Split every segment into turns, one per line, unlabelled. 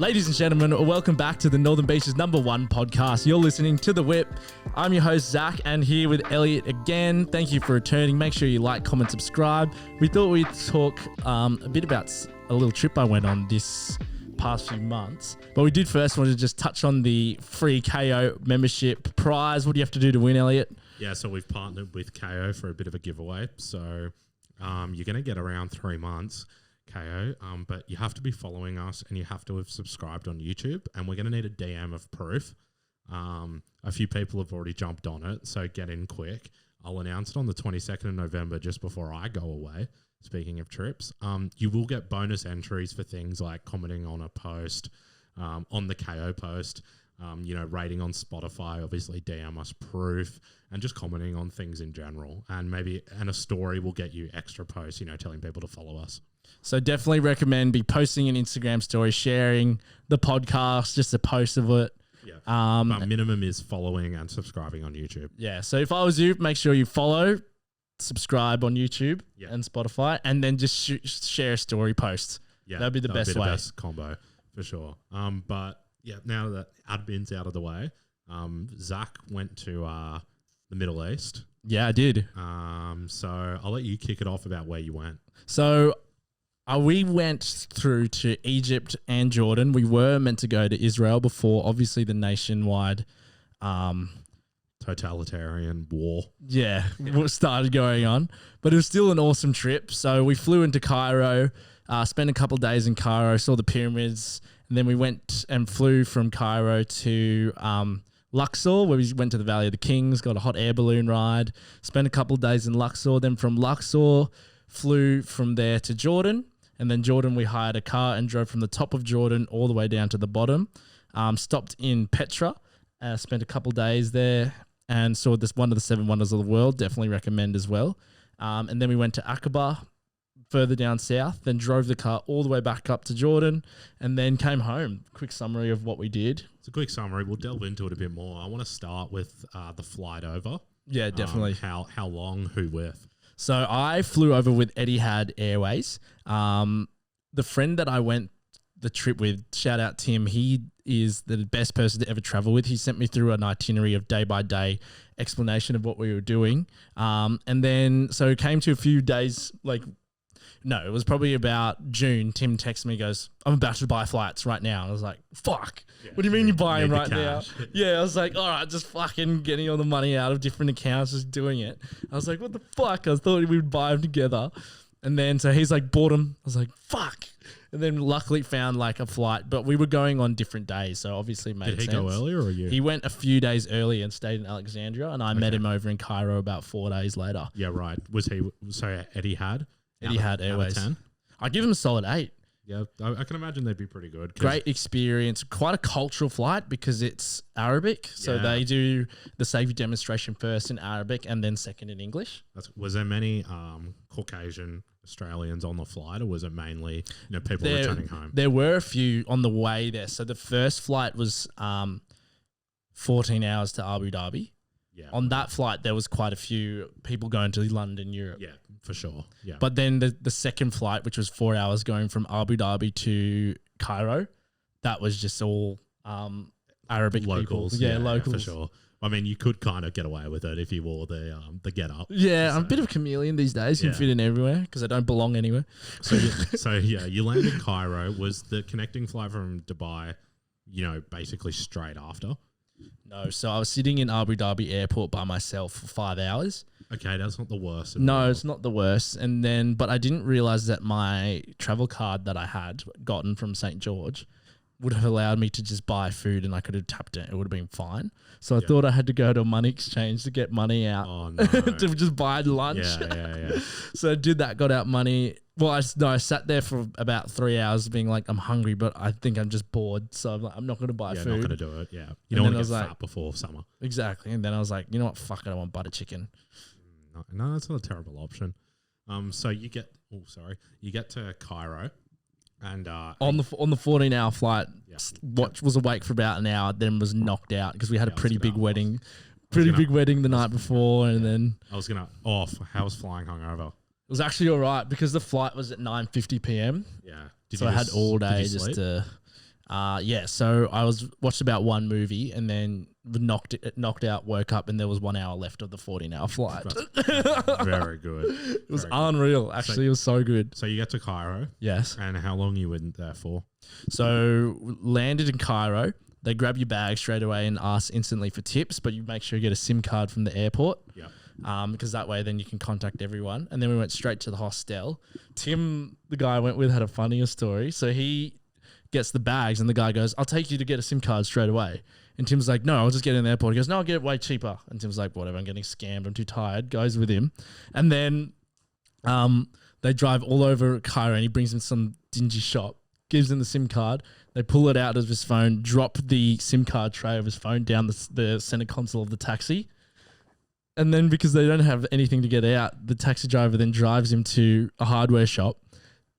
Ladies and gentlemen, welcome back to the Northern Beaches #1 podcast. You're listening to The Whip. I'm your host, Zach, and here with Elliot again. Thank you for returning. Make sure you like, comment, subscribe. We thought we'd talk a bit about a little trip I went on this past few months. But we did first want to just touch on the free KO membership prize. What do you have to do to win, Elliot?
Yeah, so we've partnered with KO for a bit of a giveaway. So you're going to get around 3 months. KO, but you have to be following us and you have to have subscribed on YouTube, and we're going to need a DM of proof. A few people have already jumped on it, so get in quick. I'll announce it on the 22nd of November just before I go away. Speaking of trips, you will get bonus entries for things like commenting on a post, on the KO post, rating on Spotify, obviously DM us proof, and just commenting on things in general. And a story will get you extra posts, telling people to follow us.
So definitely recommend be posting an Instagram story, sharing the podcast, just a post of it.
Yeah. But minimum is following and subscribing on YouTube.
Yeah. So if I was you, make sure you follow, subscribe on YouTube and Spotify, and then just share a story post. Yeah. That'd be the best way.
The best combo for sure. But yeah, now that admin's out of the way, Zach went to the Middle East.
Yeah, I did.
So I'll let you kick it off about where you went.
So we went through to Egypt and Jordan. We were meant to go to Israel before, obviously, the nationwide
totalitarian war.
Yeah, started going on. But it was still an awesome trip. So we flew into Cairo, spent a couple of days in Cairo, saw the pyramids, and then we went and flew from Cairo to Luxor, where we went to the Valley of the Kings, got a hot air balloon ride, spent a couple of days in Luxor. Then from Luxor, flew from there to Jordan. And then Jordan, we hired a car and drove from the top of Jordan all the way down to the bottom. Stopped in Petra, spent a couple days there and saw this one of the 7 wonders of the world. Definitely recommend as well. And then we went to Aqaba, further down south, then drove the car all the way back up to Jordan and then came home. Quick summary of what we did.
It's a quick summary. We'll delve into it a bit more. I want to start with the flight over.
Yeah, definitely.
How long, who with?
So I flew over with Etihad Airways. The friend that I went the trip with, shout out Tim, he is the best person to ever travel with. He sent me through an itinerary of day-by-day explanation of what we were doing. And then, so it came to a few days, it was probably about June. Tim texted me, goes, I'm about to buy flights right now. And I was like, fuck. Yeah, what do you mean you're buying right now? Yeah, I was like, all right, just fucking getting all the money out of different accounts, just doing it. I was like, what the fuck? I thought we would buy them together. And then, so he's like, bought them. I was like, fuck. And then luckily found a flight, but we were going on different days. So obviously it made sense.
Did he go earlier or you?
He went a few days early and stayed in Alexandria. And I met him over in Cairo about 4 days later.
Yeah, right. Was he, Etihad?
Etihad Airways.
10?
I give him a solid 8.
Yeah, I can imagine they'd be pretty good.
Great experience. Quite a cultural flight because it's Arabic. So they do the safety demonstration first in Arabic and then second in English.
Was there many Caucasian Australians on the flight, or was it mainly people returning home?
There were a few on the way there. So the first flight was 14 hours to Abu Dhabi. Yeah. On that flight, there was quite a few people going to London, Europe.
Yeah, for sure. Yeah.
But then the second flight, which was 4 hours going from Abu Dhabi to Cairo, that was just all Arabic
locals.
People. Yeah, locals.
For sure. I mean, you could kind of get away with it if you wore the get up.
Yeah, so. I'm a bit of a chameleon these days. Can fit in everywhere because I don't belong anywhere.
So you landed in Cairo. Was the connecting flight from Dubai, basically straight after?
No, so I was sitting in Abu Dhabi airport by myself for 5 hours.
Okay, that's not the worst.
No, it's not the worst. And then, but I didn't realize that my travel card that I had gotten from St. George would have allowed me to just buy food and I could have tapped it. It would have been fine. So I thought I had to go to a money exchange to get money out to just buy lunch.
Yeah.
So I did that, got out money. Well, I sat there for about 3 hours being like, I'm hungry, but I think I'm just bored. So I'm like, I'm not going to buy food.
Not going to do it. Yeah. You don't want to get fat before summer.
Exactly. And then I was like, you know what? Fuck it. I want butter chicken.
No, that's not a terrible option. So you get to Cairo. And
on the 14-hour flight, was awake for about an hour, then was knocked out because we had a pretty big wedding. Big wedding the night before, and then
I was gonna off. How was flying hungover?
It was actually all right because the flight was at 9:50 p.m.
Yeah,
so I had all day just to Yeah, so I watched about one movie and then knocked out, woke up, and there was 1 hour left of the 14-hour flight.
Very good.
It was unreal. Actually, it was so good.
So you get to Cairo.
Yes.
And how long you were there for?
So landed in Cairo. They grab your bag straight away and ask instantly for tips, but you make sure you get a SIM card from the airport.
Yeah.
Because that way then you can contact everyone. And then we went straight to the hostel. Tim, the guy I went with, had a funnier story. So he gets the bags and the guy goes, I'll take you to get a SIM card straight away. And Tim's like, no, I'll just get in the airport. He goes, no, I'll get it way cheaper. And Tim's like, whatever, I'm getting scammed. I'm too tired. Goes with him. And then they drive all over Cairo and he brings him some dingy shop, gives him the SIM card. They pull it out of his phone, drop the SIM card tray of his phone down the center console of the taxi. And then because they don't have anything to get out, the taxi driver then drives him to a hardware shop,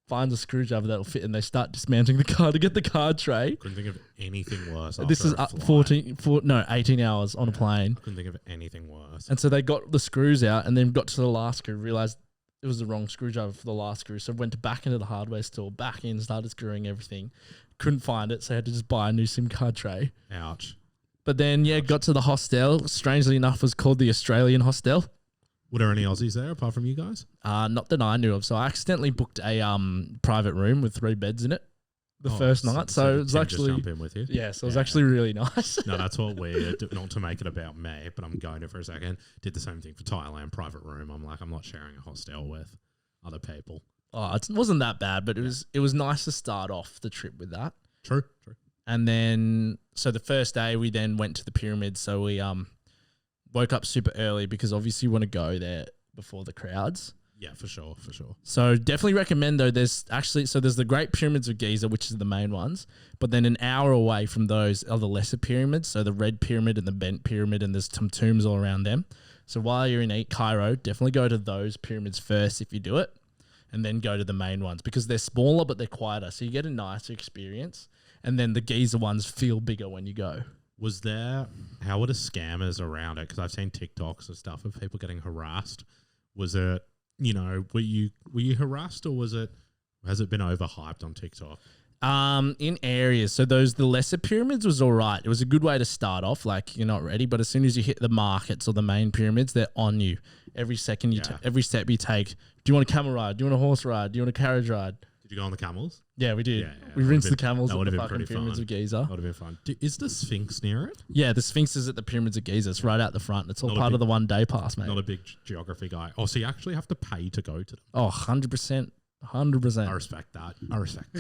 finds a screwdriver that'll fit, and they start dismantling the car to get the card tray.
Couldn't think of anything worse.
This is 18 hours on a plane.
Couldn't think of anything worse.
And so they got the screws out and then got to the last screw, realized it was the wrong screwdriver for the last screw. So went back into the hardware store, back in, started screwing everything. Couldn't find it, so had to just buy a new SIM card tray.
Ouch.
But then, got to the hostel. Strangely enough, was called the Australian Hostel.
Were there any Aussies there apart from you guys?
Not that I knew of. So I accidentally booked a private room with 3 beds in it the first night. So it was actually
jump in with you.
Yeah, so it was actually really nice.
No, that's what we not to make it about me, but I'm going to for a second. Did the same thing for Thailand, private room. I'm like, I'm not sharing a hostel with other people.
Oh, it wasn't that bad, but it was nice to start off the trip with that.
True.
And then, so the first day we then went to the pyramids. So we woke up super early because obviously you want to go there before the crowds.
Yeah, for sure.
So definitely recommend though. There's the Great Pyramids of Giza, which is the main ones, but then an hour away from those are the lesser pyramids. So the Red Pyramid and the Bent Pyramid, and there's some tombs all around them. So while you're in Cairo, definitely go to those pyramids first if you do it, and then go to the main ones because they're smaller but they're quieter. So you get a nicer experience. And then the Giza ones feel bigger when you go.
How were the scammers around it? Because I've seen TikToks and stuff of people getting harassed. Was it, were you harassed, or has it been overhyped on TikTok?
In areas. So the lesser pyramids was all right. It was a good way to start off. Like, you're not ready, but as soon as you hit the markets or the main pyramids, they're on you. Every second every step you take. Do you want a camel ride? Do you want a horse ride? Do you want a carriage ride?
Did you go on the camels?
Yeah, we did.
Yeah.
We rinsed the camels
at
at
the
the fucking pyramids of Giza.
That would have been fun. Is the Sphinx near it?
Yeah, the Sphinx is at the pyramids of Giza. It's right out the front. It's all
Not a
part
big-
of the 1 day pass, mate.
Not a big geography guy. Oh, so you actually have to pay to go to them.
Oh, 100%. 100%.
I respect that. I respect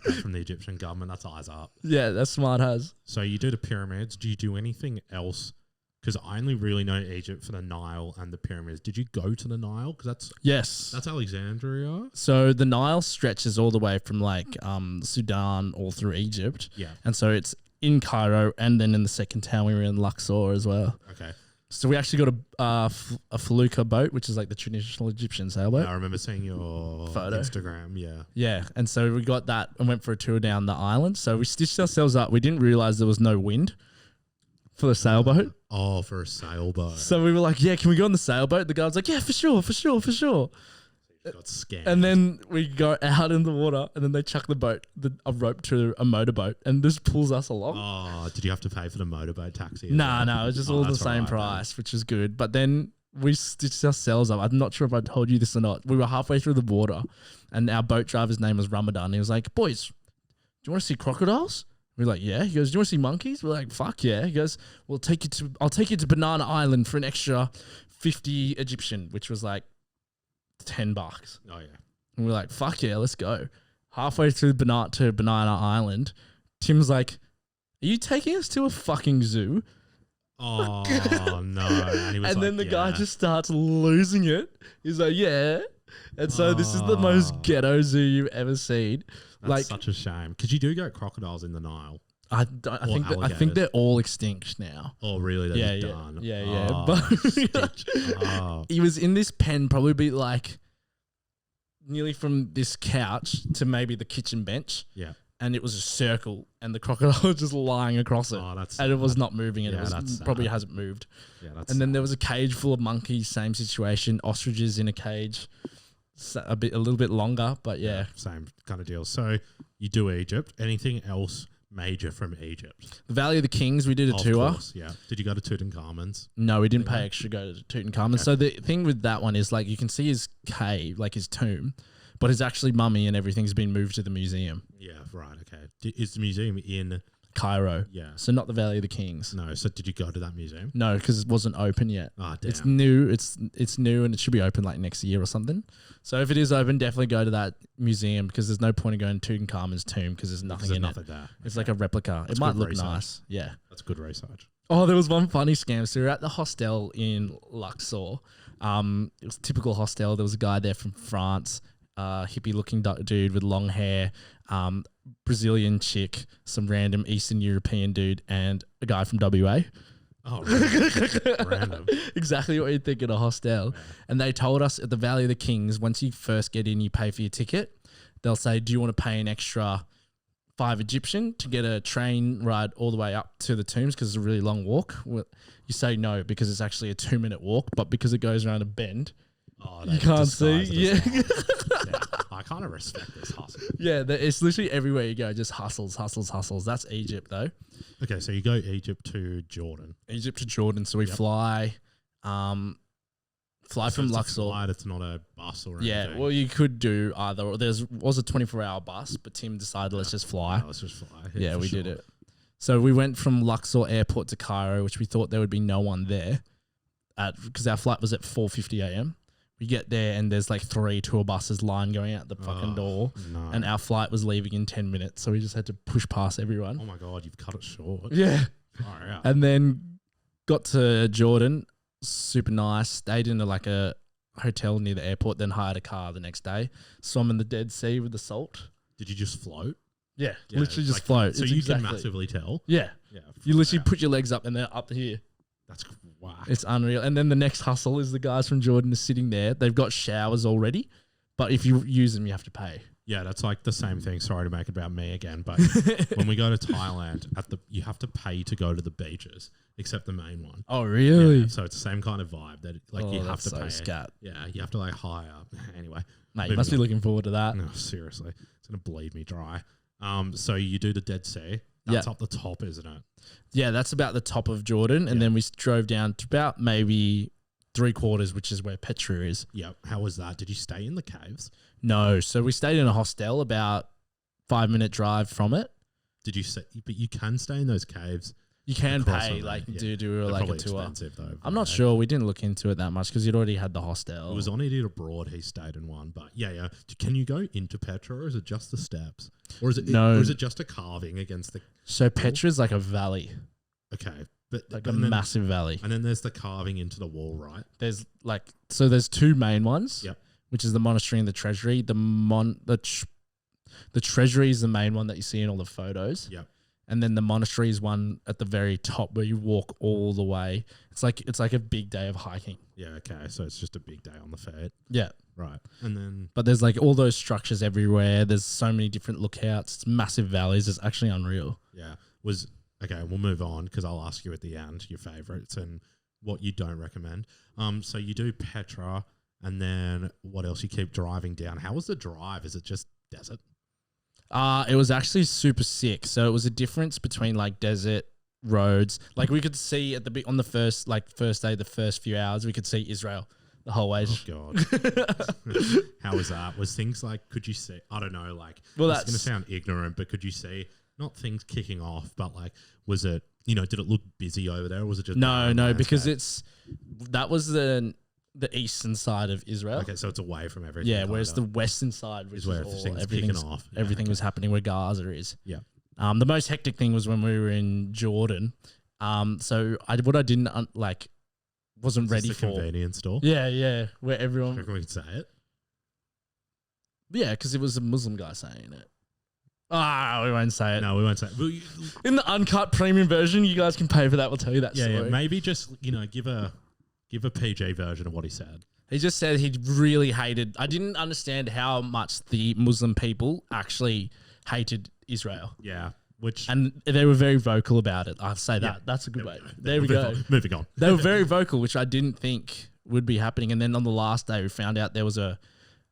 that from the Egyptian government. That's eyes up.
Yeah, that's smart as.
So you do the pyramids. Do you do anything else? Because I only really know Egypt for the Nile and the pyramids. Did you go to the Nile? Because
Yes.
that's Alexandria.
So the Nile stretches all the way from Sudan all through Egypt.
Yeah.
And so it's in Cairo, and then in the second town we were in Luxor as well.
Okay.
So we actually got a felucca boat, which is like the traditional Egyptian sailboat.
I remember seeing your
Photo.
Instagram. Yeah.
Yeah, and so we got that and went for a tour down the island. So we stitched ourselves up. We didn't realize there was no wind for the sailboat.
Oh, for a sailboat.
So we were like, yeah, can we go on the sailboat? The guy was like, yeah, for sure.
Got scammed.
And then we go out in the water, and then they chuck a rope to a motorboat, and this pulls us along.
Oh, did you have to pay for the motorboat taxi?
No, it was just all the
that's
same
alright,
price, which is good. But then we stitched ourselves up. I'm not sure if I told you this or not. We were halfway through the water, and our boat driver's name was Ramadan. He was like, boys, do you want to see crocodiles? We're like, yeah. He goes, do you want to see monkeys? We're like, fuck yeah. He goes, I'll take you to Banana Island for an extra 50 Egyptian, which was like $10.
Oh, yeah.
And we're like, fuck yeah, let's go. Halfway through Banana Island, Tim's like, are you taking us to a fucking zoo?
Oh, no. And, he was
And then the guy just starts losing it. He's like, yeah. And so this is the most ghetto zoo you've ever seen.
That's such a shame. Because you do get crocodiles in the Nile.
I think they're all extinct now.
Oh, really? They're just done?
Yeah.
Oh,
But he was in this pen probably like nearly from this couch to maybe the kitchen bench.
Yeah.
And it was a circle, and the crocodile was just lying across it.
Oh, that's
and it was not moving, and
Yeah,
it
that's
probably
sad.
hasn't moved.
Yeah, that's
And then there was a cage full of monkeys, same situation. Ostriches in a cage, a little bit longer, but yeah.
same kind of deal. So you do Egypt. Anything else major from Egypt?
The Valley of the Kings, we did a
Of
tour.
course, yeah. Did you go to Tutankhamun's?
No, we didn't pay extra to go to Tutankhamun. So the thing with that one is like you can see his cave, like his tomb, but his actually mummy and everything's been moved to the museum.
Yeah, right. Okay. Is the museum in
Cairo.
Yeah.
So not the Valley of the Kings.
No. So did you go to that museum?
No, because it wasn't open yet.
Ah, damn.
It's new. It's new and it should be open like next year or something. So if it is open, definitely go to that museum because there's no point in going to Tutankhamun's tomb because there's nothing in it.
There.
It's like a replica.
That's
it might
good
look
research.
nice. Yeah.
That's good research.
Oh, there was one funny scam. So we were at the hostel in Luxor. It was a typical hostel. There was a guy there from France, hippie-looking dude with long hair, Brazilian chick, some random Eastern European dude, and a guy from WA.
Oh, random. Random.
Exactly what you'd think in a hostel.
Yeah.
And they told us at the Valley of the Kings, once you first get in, you pay for your ticket. They'll say, do you want to pay an extra 5 Egyptian to get a train ride all the way up to the tombs because it's a really long walk? Well, you say no because it's actually a 2-minute walk, but because it goes around a bend,
Oh,
you can't see.
Yeah.
Yeah.
I kind of respect this hustle.
Yeah, it's literally everywhere you go, just hustles. That's Egypt though.
Okay, so you go Egypt to Jordan.
Egypt to Jordan. So we fly from
So it's a
Luxor.
flight, it's not a bus or
Yeah,
anything.
well, you could do either. There was a 24-hour bus, but Tim decided let's just fly.
No, let's just fly.
Yeah,
for
we
sure.
did it. So we went from Luxor Airport to Cairo, which we thought there would be no one there, because our flight was at 4:50 a.m. We get there and there's like 3 tour buses line going out the fucking door,
No.
and our flight was leaving in 10 minutes, so we just had to push past everyone.
Oh my God, you've cut it short.
Yeah,
Far out.
and then got to Jordan, super nice. Stayed in a hotel near the airport, then hired a car the next day. Swam in the Dead Sea with the salt.
Did you just float?
Yeah,
Yeah,
literally just
like-
float.
So
It's
you
exactly-
can massively tell.
Yeah,
Yeah.
you literally
far out.
put your legs up and they're up here.
That's whack.
It's unreal. And then the next hustle is the guys from Jordan are sitting there. They've got showers already, but if you use them, you have to pay.
Yeah, that's like the same thing. Sorry to make it about me again, but when we go to Thailand, you have to pay to go to the beaches, except the main one.
Oh, really?
Yeah, so it's the same kind of vibe that you have
that's
to
so
pay.
scat.
Yeah, you have to hire. Anyway,
Mate, you
moving
must be
on.
looking forward to that.
No, seriously, it's gonna bleed me dry. So you do the Dead Sea. That's
Yeah.
up the top, isn't it?
Yeah, that's about the top of Jordan. And
Yeah.
then we drove down to about maybe 3/4, which is where Petra is.
Yeah. How was that? Did you stay in the caves?
No. So we stayed in a hostel about 5-minute drive from it.
Did you stay? But you can stay in those caves.
You can
Across
pay,
on
like,
there,
do
They're
like a
probably
tour.
expensive though.
I'm not
right?
sure. We didn't look into it that much because you'd already had the hostel.
It was on Idiot Abroad. He stayed in one, but yeah. Can you go into Petra, or is it just the steps, or is it
No.
or is it just a carving against the?
So Petra's like a valley,
Okay, but
like a
and then,
massive valley.
and then there's the carving into the wall, right?
There's there's 2 main ones.
Yep.
Which is the monastery and the treasury. The treasury is the main one that you see in all the photos.
Yep.
And then the monastery is one at the very top where you walk all the way. It's like a big day of hiking.
Yeah. Okay, so it's just a big day on the fair,
Yeah.
right? And then
But there's like all those structures everywhere. There's so many different lookouts. It's massive valleys. It's actually unreal.
yeah, okay. We'll move on because I'll ask you at the end your favorites and what you don't recommend. So you do Petra, and then what else? You keep driving down. How was the drive? Is it just desert?
It was actually super sick. So it was a difference between like desert roads. Like we could see on the first day, the first few hours, we could see Israel the whole way.
Oh God. How was that? Was things like, could you see, I don't know, like,
Well,
it's going to
that's-
sound ignorant, but could you see, not things kicking off, but like, was it, did it look busy over there, or was it just
No, because
landscape?
that was the eastern side of Israel.
Okay, so it's away from everything.
Yeah, whereas the
kinda.
western side, which
Is where
is
everything's
everything's
kicking off. Yeah,
everything
okay.
was happening where Gaza is.
Yeah.
The most hectic thing was when we were in Jordan. So what I didn't wasn't
Is this
ready
the
for.
convenience store.
Yeah, where
I
everyone.
reckon we can say it.
Yeah, because it was a Muslim guy saying it. We won't say it.
No, we won't say it. Well,
In the uncut premium version, you guys can pay for that. We'll tell you that
yeah,
story.
maybe just, give a PG version of what he said.
He just said he really hated. I didn't understand how much the Muslim people actually hated Israel,
Yeah, which
and they were very vocal about it. I'll say that.
Yeah.
That's a good way. There we go.
Moving on.
They were very vocal, which I didn't think would be happening. And then on the last day, we found out there was a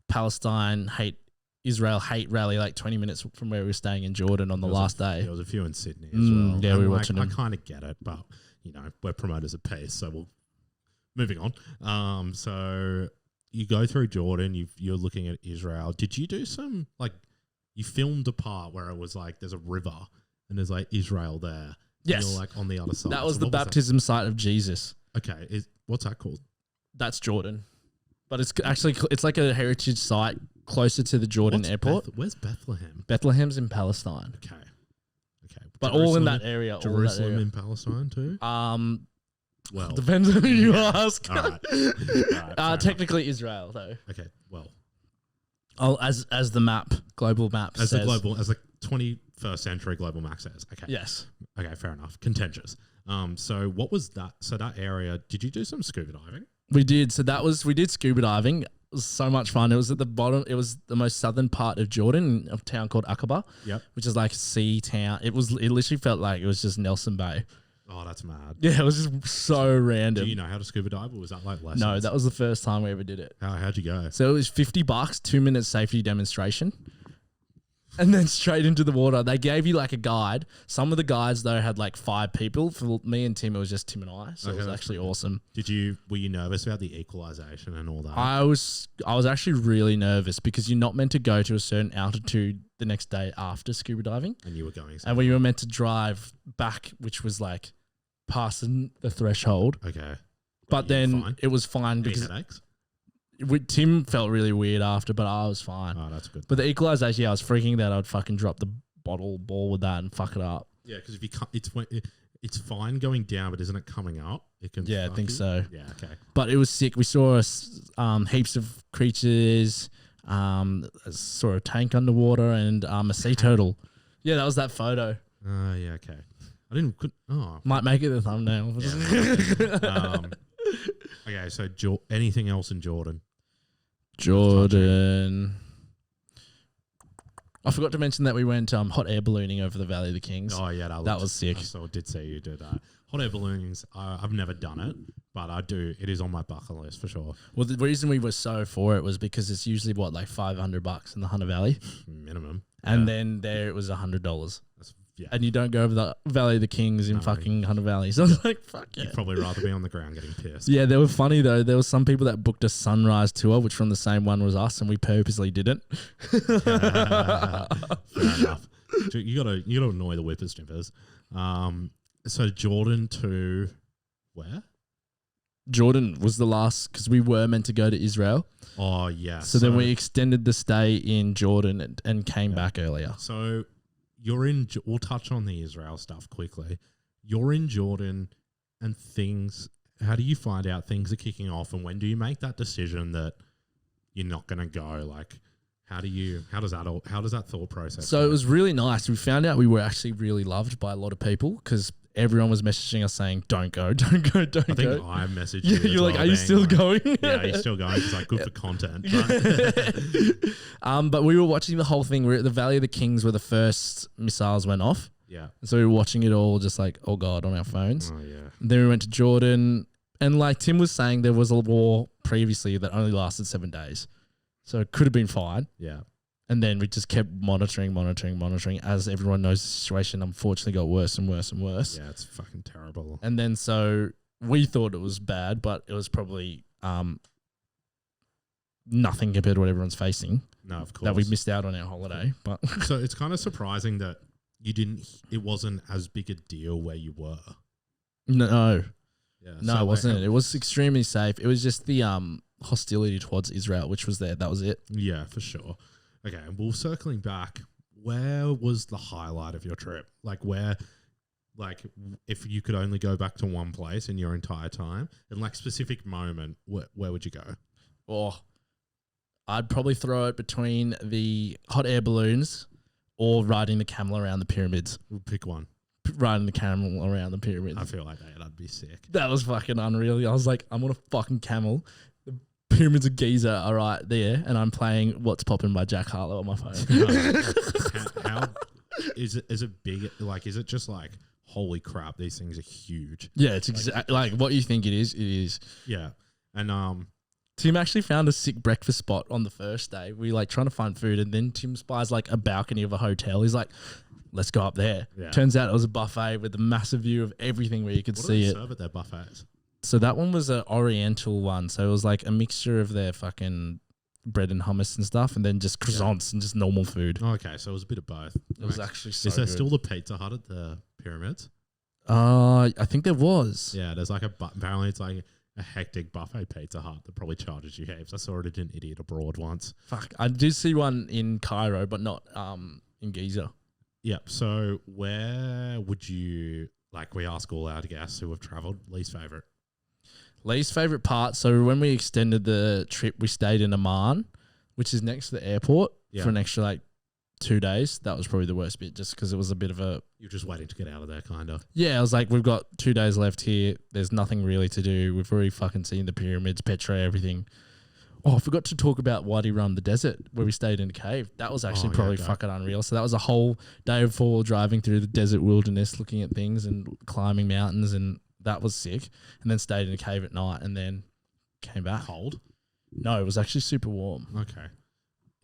Palestine hate Israel hate rally like 20 minutes from where we were staying in Jordan on the last day.
There was a few in Sydney as
Mm,
well.
yeah, we
And,
were watching
I
them.
kind of get it, but you know, we're promoters of peace, so we'll moving on. So you go through Jordan, you're looking at Israel. Did you do some like you filmed a part where it was like there's a river and there's like Israel there? And
Yes.
you're like on the other side.
That was
So
the
what that?
baptism site of Jesus.
Okay, what's that called?
That's Jordan. But it's actually, it's like a heritage site closer to the Jordan airport.
Where's Bethlehem?
Bethlehem's in Palestine.
Okay.
But all in
Jerusalem-
that area. all in that
Jerusalem
area.
in Palestine too? Well,
Depends on who you ask.
all right. All right, fair enough.
Technically Israel though.
Okay, well,
Oh, as the map, global map
as
says.
the 21st century global map says. Okay.
Yes.
Okay, fair enough. Contentious. So what was that? So that area, did you do some scuba diving?
We did. So we did scuba diving. It was so much fun. It was at the bottom. It was the most southern part of Jordan, a town called Aqaba.
Yep.
Which is like a sea town. It literally felt like it was just Nelson Bay.
Oh, that's mad.
Yeah, it was just so random.
Do you know how to scuba dive, or was that like lessons?
No, that was the first time we ever did it.
How'd you go?
So it was $50, 2-minute safety demonstration. And then straight into the water. They gave you like a guide. Some of the guides though had like 5 people. For me and Tim, it was just Tim and I. So
Okay,
it was
that's
actually
pretty good.
awesome.
Were you nervous about the equalization and all that?
I was actually really nervous because you're not meant to go to a certain altitude the next day after scuba diving.
and you were going.
And we were meant to drive back, which was like passing the threshold.
Okay.
But
you were
then
fine?
it was fine
Any
because
headaches?
Tim felt really weird after, but I was fine.
Oh, that's good.
But the equalization, I was freaking that I'd fucking drop the ball with that and fuck it up.
Yeah, because if you can't, it's fine going down, but isn't it coming up? It can.
Yeah, I
fuck
think
you.
so.
Yeah. Okay.
But it was sick. We saw heaps of creatures. Saw a tank underwater and a sea turtle. Yeah, that was that photo.
Yeah. Okay. I didn't. Oh.
Might make it the thumbnail.
Yeah. Okay. So anything else in Jordan?
Jordan. I forgot to mention that we went hot air ballooning over the Valley of the Kings.
Oh yeah,
That was sick.
I did see you do that. Hot air balloons. I've never done it, but I do. It is on my bucket list for sure.
Well, the reason we were so for it was because it's usually like $500 in the Hunter Valley,
Minimum.
and
Yeah.
then there it was $100,
Yeah.
and you don't go over the Valley of the Kings in
No.
fucking Hunter Valley. So I was like, fuck yeah.
You'd probably rather be on the ground getting pissed.
Yeah, they were funny though. There was some people that booked a sunrise tour, which from the same one was us, and we purposely didn't.
Fair enough. You gotta annoy the whippersnippers. So Jordan to where?
Jordan was the last because we were meant to go to Israel.
Oh yeah.
So then we extended the stay in Jordan and came back earlier.
So you're in. We'll touch on the Israel stuff quickly. You're in Jordan, and things. How do you find out things are kicking off, and when do you make that decision that you're not going to go? Like, how does that thought process?
So
go?
it was really nice. We found out we were actually really loved by a lot of people because everyone was messaging us saying, "Don't go, don't go, don't
I think
go."
I messaged
Yeah,
you. as
you're like,
well,
"Are you
being
still
like,
going?"
Yeah, are you still going? It's like good for content. But
But we were watching the whole thing. We were at the Valley of the Kings where the first missiles went off.
yeah.
So we were watching it all just like, oh God, on our phones.
Oh yeah.
Then we went to Jordan. And like Tim was saying, there was a war previously that only lasted 7 days. So it could have been fine.
Yeah.
And then we just kept monitoring as everyone knows the situation unfortunately got worse and worse and worse.
Yeah, it's fucking terrible.
And then so we thought it was bad, but it was probably nothing compared to what everyone's facing.
No, of course.
That we missed out on our holiday. But
So it's kind of surprising that it wasn't as big a deal where you were.
no,
Yeah.
no, it wasn't. It was extremely safe. It was just the hostility towards Israel, which was there. That was it.
Yeah, for sure. Okay, well, circling back, where was the highlight of your trip? If you could only go back to one place in your entire time, and specific moment, where would you go?
Or I'd probably throw it between the hot air balloons or riding the camel around the pyramids.
We'll pick one.
Riding the camel around the pyramids.
I feel like that'd be sick.
That was fucking unreal. I was like, I'm on a fucking camel. The pyramids of Giza are right there, and I'm playing What's Poppin' by Jack Harlow on my phone.
How is it big? Is it just like, holy crap, these things are huge?
Yeah, it's exactly like what you think it is. It is.
Yeah, and
Tim actually found a sick breakfast spot on the first day. We like trying to find food, and then Tim spies like a balcony of a hotel. He's like, let's go up there.
Yeah.
Turns out it was a buffet with a massive view of everything where you could
What
see
do
it.
they serve at their buffets?
So that one was an oriental one. So it was like a mixture of their fucking bread and hummus and stuff, and then just croissants and just normal food.
Oh, okay, so it was a bit of both.
It was actually so
Is there
good.
still the Pizza Hut at the pyramids?
I think there was.
Yeah, there's like apparently it's like a hectic buffet Pizza Hut that probably charges you heaps. I saw it at an Idiot Abroad once.
Fuck. I did see one in Cairo, but not in Giza.
Yep. So where would you, like we ask all our guests who have travelled, least favourite?
Least favorite part. So when we extended the trip, we stayed in Amman, which is next to the airport, for an extra like 2 days. That was probably the worst bit, just because it was a bit of a.
You're just waiting to get out of there, kind of.
Yeah, I was like, we've got 2 days left here. There's nothing really to do. We've already fucking seen the pyramids, Petra, everything. Oh, I forgot to talk about Wadi Rum, the desert, where we stayed in a cave. That was actually probably fucking unreal. So that was a whole day of 4 driving through the desert wilderness, looking at things and climbing mountains, and that was sick. And then stayed in a cave at night, and then came back.
Cold?
No, it was actually super warm.
Okay.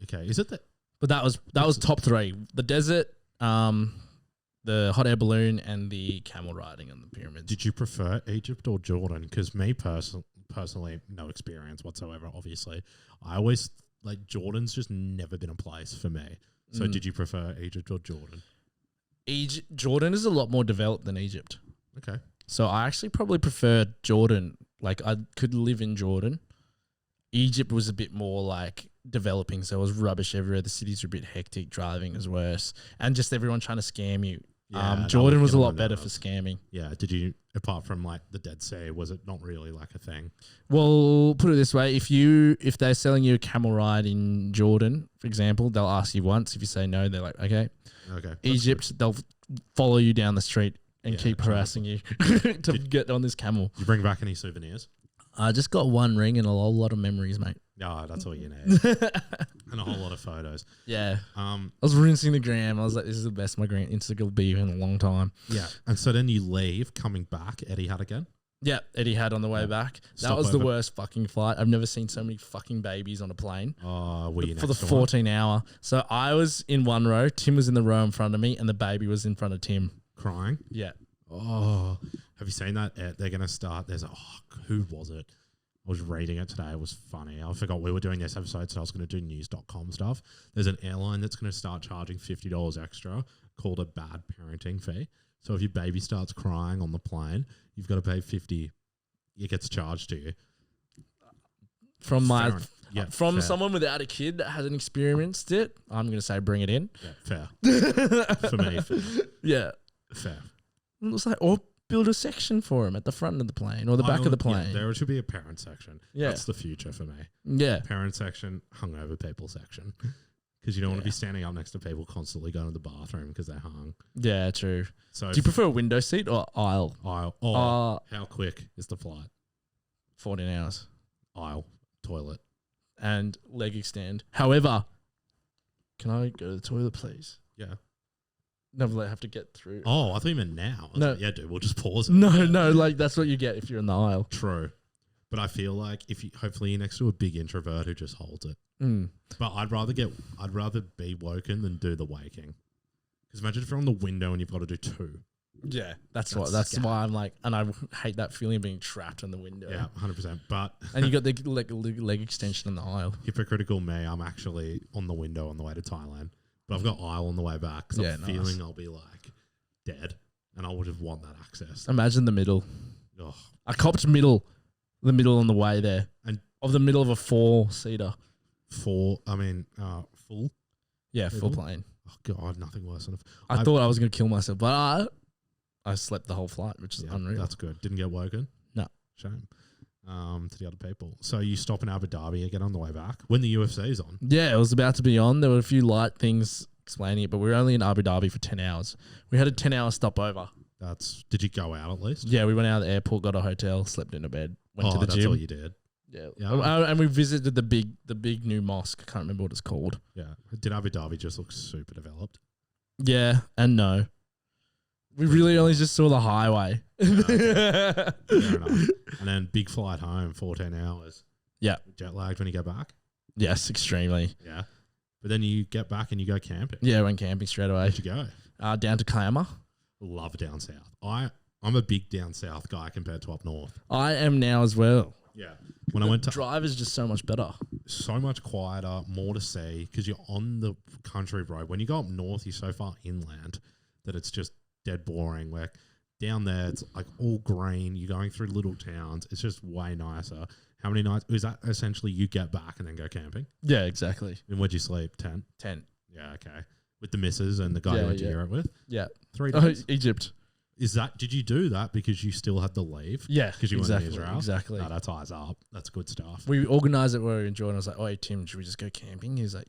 Okay. Is it that?
But that was top 3: the desert, the hot air balloon, and the camel riding on the pyramids.
Did you prefer Egypt or Jordan? Because me personally, no experience whatsoever. Obviously, I always like Jordan's just never been a place for me. So, did you prefer Egypt or Jordan?
Jordan is a lot more developed than Egypt.
Okay.
So I actually probably preferred Jordan. Like I could live in Jordan. Egypt was a bit more like developing, so it was rubbish everywhere. The cities were a bit hectic, driving was worse, and just everyone trying to scam you.
Yeah,
Jordan was a lot better for scamming.
Yeah. Did you, apart from like the Dead Sea, was it not really like a thing?
Well, put it this way: if they're selling you a camel ride in Jordan, for example, they'll ask you once. If you say no, they're like, okay.
Okay.
Egypt, they'll follow you down the street and keep harassing you to get on this camel.
Did you bring back any souvenirs?
I just got one ring and a whole lot of memories, mate.
Oh, that's all you need. And a whole lot of photos.
Yeah. I was rinsing the gram. I was like, this is the best my Instagram will be in a long time.
Yeah. And so then you leave, coming back, Etihad again?
Yeah, Etihad on the way back. That was the worst fucking flight. I've never seen so many fucking babies on a plane.
Oh, were you
for the
next to
14 hour. So I was in one row, Tim was in the row in front of me, and the baby was in front of Tim.
crying?
Yeah.
Oh, have you seen that? They're going to start. Who was it? I was reading it today. It was funny. I forgot we were doing this episode, so I was going to do news.com stuff. There's an airline that's going to start charging $50 extra called a bad parenting fee. So if your baby starts crying on the plane, you've got to pay $50. It gets charged to you.
From
fair.
someone without a kid that hasn't experienced it, I'm going to say bring it in.
Yeah, fair. For me, fair.
Yeah.
Fair.
It was like, or build a section for him at the front of the plane or the back of the plane.
Yeah, there should be a parent section.
Yeah.
That's the future for me.
Yeah.
Parent section, hungover people section. Because you don't want to be standing up next to people constantly going to the bathroom because they're hung.
Yeah, true.
So
do you prefer a window seat or aisle?
Aisle. How quick is the flight?
14 hours.
Aisle. Toilet.
And leg extend. However, can I go to the toilet, please?
Yeah.
No, I have to get through.
Oh, I thought you meant now.
No.
Like, yeah, dude, we'll just pause it.
No, like that's what you get if you're in the aisle.
True. But I feel like hopefully you're next to a big introvert who just holds it.
Mm.
But I'd rather be woken than do the waking. Because imagine if you're on the window and you've got to do 2.
Yeah, that's why I'm like, and I hate that feeling of being trapped in the window.
Yeah, 100%. But
and you got the leg extension in the aisle.
Hypocritical me, I'm actually on the window on the way to Thailand, but I've got aisle on the way back because I'm feeling I'll be like dead, and I would have want that access.
Imagine the middle.
Oh.
I copped the middle on the way there,
and
of the middle of a 4-seater.
Full.
Yeah, full plane.
Oh God, nothing worse than
I thought I was gonna kill myself, but I slept the whole flight, which is unreal.
That's good. Didn't get woken?
No.
Shame. To the other people. So you stop in Abu Dhabi again on the way back when the UFC is on?
Yeah, it was about to be on. There were a few light things explaining it, but we were only in Abu Dhabi for 10 hours. We had a 10-hour stopover.
Did you go out at least?
Yeah, we went out of the airport, got a hotel, slept in a bed, went to the gym.
That's all you did?
Yeah. And we visited the big new mosque. I can't remember what it's called.
Yeah. Did Abu Dhabi just look super developed?
Yeah, and no. We really only just saw the highway.
Fair enough. And then big flight home, 14 hours.
Yeah.
Jet lagged when you get back?
Yes, extremely.
Yeah. But then you get back and you go camping.
Yeah, went camping straight away.
Where'd you go?
Down to Kiama.
Love down south. I'm a big down south guy compared to up north.
I am now as well.
Yeah. When I went to
Drive is just so much better.
so much quieter, more to see because you're on the country road. When you go up north, you're so far inland that it's just dead boring. Like down there, it's like all green. You're going through little towns. It's just way nicer. How many nights is that? Essentially, you get back and then go camping.
Yeah, exactly.
And where'd you sleep? 10?
10.
Yeah, okay. With the missus and the guy you went to Europe with?
Yeah.
3
Oh,
days?
Egypt.
Did you do that because you still had to leave?
Yeah,
Because you
exactly,
went to Israel?
exactly.
No, that's eyes up. That's good stuff.
We organised it where we enjoyed. I was like, "Oh, hey, Tim, should we just go camping?" He was like,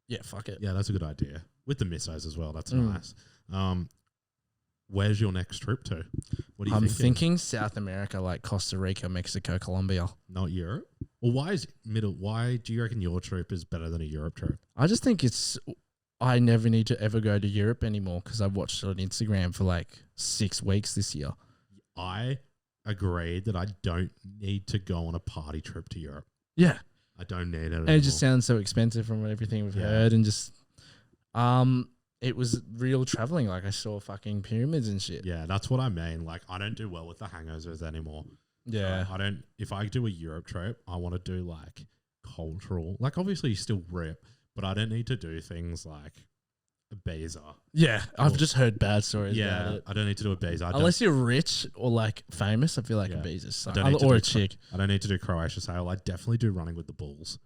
"Yeah, fuck it."
Yeah, that's a good idea. With the missos as well. That's
Mm.
nice. Where's your next trip to? What are you
I'm
thinking?
thinking South America, like Costa Rica, Mexico, Colombia.
Not Europe? Well, why do you reckon your trip is better than a Europe trip?
I just think I never need to ever go to Europe anymore because I've watched it on Instagram for like 6 weeks this year.
I agree that I don't need to go on a party trip to Europe.
Yeah.
I don't need it.
And it just sounds so expensive from everything we've heard, and just it was real traveling. Like I saw fucking pyramids and shit.
Yeah, that's what I mean. Like, I don't do well with the hangovers anymore.
Yeah.
I don't. If I do a Europe trip, I want to do like cultural. Like, obviously, you still rip, but I don't need to do things like Ibiza.
Yeah. I've
Cool.
just heard bad stories
Yeah,
about it.
I don't need to do Ibiza. I don't-
Unless you're rich or like famous, I feel like
Yeah.
Ibiza's so,
I don't need to
or a
do
chick.
I don't need to do Croatia sail. I definitely do running with the bulls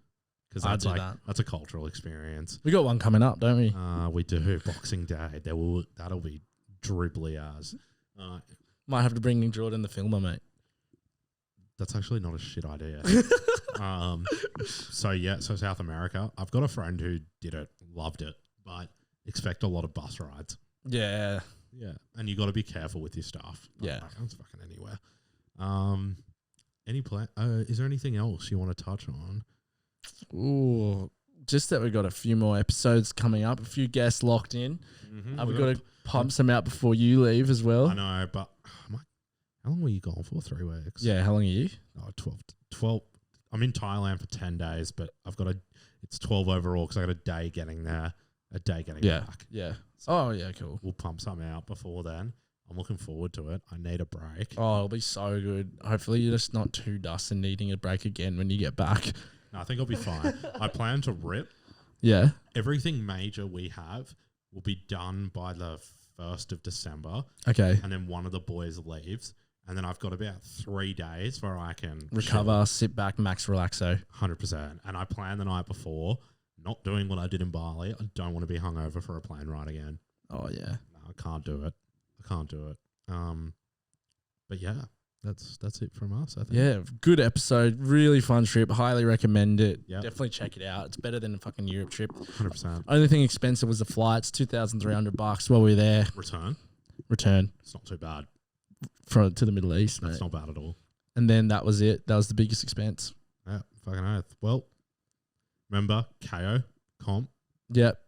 because
I
that's
do
like
that.
that's a cultural experience.
We got one coming up, don't we?
We do Boxing Day. That'll be dribbly as.
Might have to bring in Jordan the filmer, mate.
That's actually not a shit idea. So South America. I've got a friend who did it, loved it, but expect a lot of bus rides.
Yeah.
Yeah, and you got to be careful with your stuff.
Yeah.
That's fucking anywhere. Any plan? Is there anything else you want to touch on?
Ooh. Just that we got a few more episodes coming up, a few guests locked in. We've got to pump some out before you leave as well.
I know, but how long were you gone for? 3 weeks?
Yeah, how long are you?
Oh, 12. I'm in Thailand for 10 days, but it's 12 overall because I got a day getting there, a day getting back.
Yeah. Oh, yeah, cool.
We'll pump something out before then. I'm looking forward to it. I need a break.
Oh, it'll be so good. Hopefully you're just not too dust and needing a break again when you get back.
No, I think I'll be fine. I plan to rip.
Yeah.
Everything major we have will be done by the 1st of December.
Okay.
And then one of the boys leaves. And then I've got about 3 days where I can
Recover, sit back, max relaxo.
100%. And I plan the night before, not doing what I did in Bali. I don't want to be hungover for a plane ride again.
Oh, yeah.
No, I can't do it. But yeah, that's it from us, I think.
Yeah, good episode. Really fun trip. Highly recommend it.
Yep.
Definitely check it out. It's better than a fucking Europe trip.
100%.
Only thing expensive was the flights, $2,300 while we were there. Return
It's not too bad.
to the Middle East, mate.
That's not bad at all.
And then that was it. That was the biggest expense.
Yeah, fucking oath. Well, remember, KO, comp.
Yep.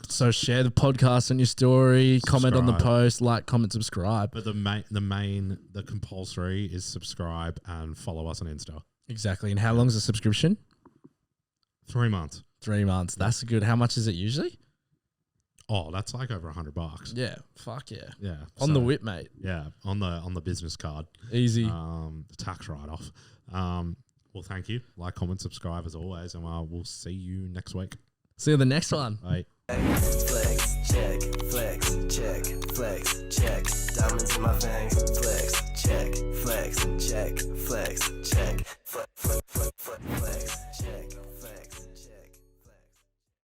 So share the podcast on your story, comment on the
Subscribe.
post, like, comment, subscribe.
But the compulsory is subscribe and follow us on Insta.
Exactly. And how long is the subscription?
3 months.
3 months. That's good. How much is it usually?
Oh, that's like over $100.
Yeah. Fuck yeah.
Yeah.
On the whip, mate.
Yeah, on the business card.
Easy.
The tax write-off. Well, thank you. Like, comment, subscribe as always, and we'll see you next week.
See you in the next one.
Bye.